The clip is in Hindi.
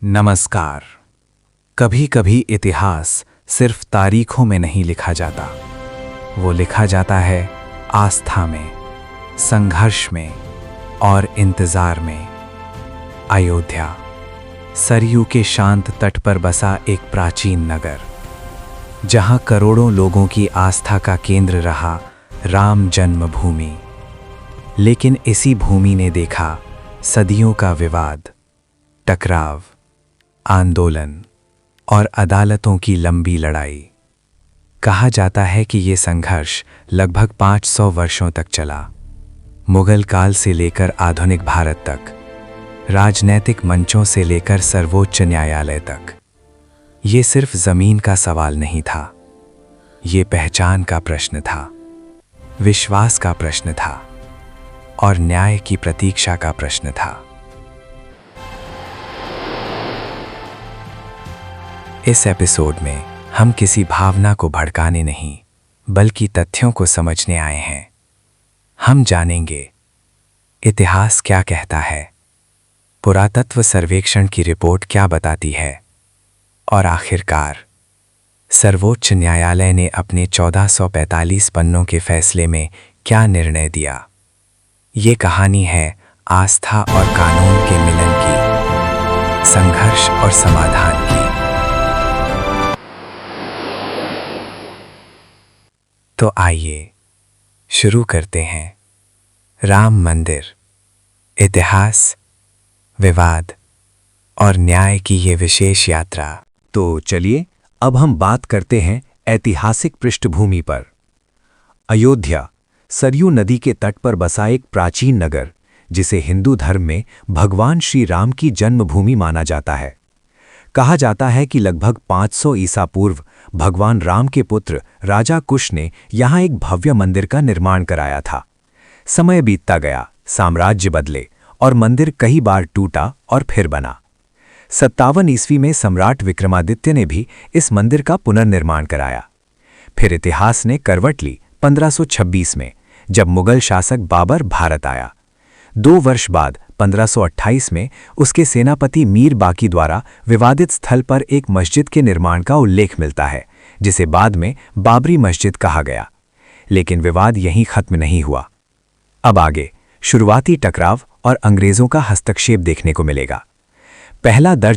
नमस्कार। कभी कभी इतिहास सिर्फ तारीखों में नहीं लिखा जाता, वो लिखा जाता है आस्था में, संघर्ष में और इंतजार में। अयोध्या, सरयू के शांत तट पर बसा एक प्राचीन नगर, जहां करोड़ों लोगों की आस्था का केंद्र रहा राम जन्मभूमि। लेकिन इसी भूमि ने देखा सदियों का विवाद, टकराव, आंदोलन और अदालतों की लंबी लड़ाई। कहा जाता है कि ये संघर्ष लगभग 500 वर्षों तक चला, मुगल काल से लेकर आधुनिक भारत तक, राजनैतिक मंचों से लेकर सर्वोच्च न्यायालय तक। ये सिर्फ जमीन का सवाल नहीं था, ये पहचान का प्रश्न था, विश्वास का प्रश्न था और न्याय की प्रतीक्षा का प्रश्न था। इस एपिसोड में हम किसी भावना को भड़काने नहीं, बल्कि तथ्यों को समझने आए हैं। हम जानेंगे इतिहास क्या कहता है, पुरातत्व सर्वेक्षण की रिपोर्ट क्या बताती है और आखिरकार सर्वोच्च न्यायालय ने अपने 1445 पन्नों के फैसले में क्या निर्णय दिया। ये कहानी है आस्था और कानून के मिलन की, संघर्ष और समाधान की। तो आइए शुरू करते हैं। राम मंदिर, इतिहास, विवाद और न्याय की ये विशेष यात्रा। तो चलिए अब हम बात करते हैं ऐतिहासिक पृष्ठभूमि पर। अयोध्या, सरयू नदी के तट पर बसा एक प्राचीन नगर, जिसे हिंदू धर्म में भगवान श्री राम की जन्मभूमि माना जाता है। कहा जाता है कि लगभग 500 ईसा पूर्व भगवान राम के पुत्र राजा कुश ने यहाँ एक भव्य मंदिर का निर्माण कराया था। समय बीतता गया, साम्राज्य बदले और मंदिर कई बार टूटा और फिर बना। 57 ईस्वी में सम्राट विक्रमादित्य ने भी इस मंदिर का पुनर्निर्माण कराया। फिर इतिहास ने करवट ली 1526 में, जब मुगल शासक बाबर भारत आया। 2 वर्ष बाद 1528 में उसके सेनापति मीर बाकी द्वारा विवादित स्थल पर एक मस्जिद के निर्माण का उल्लेख मिलता है, जिसे बाद में बाबरी मस्जिद कहा गया। लेकिन विवाद यहीं खत्म नहीं हुआ। अब आगे शुरुआती टकराव और अंग्रेजों का हस्तक्षेप देखने को मिलेगा। पहला दर्ज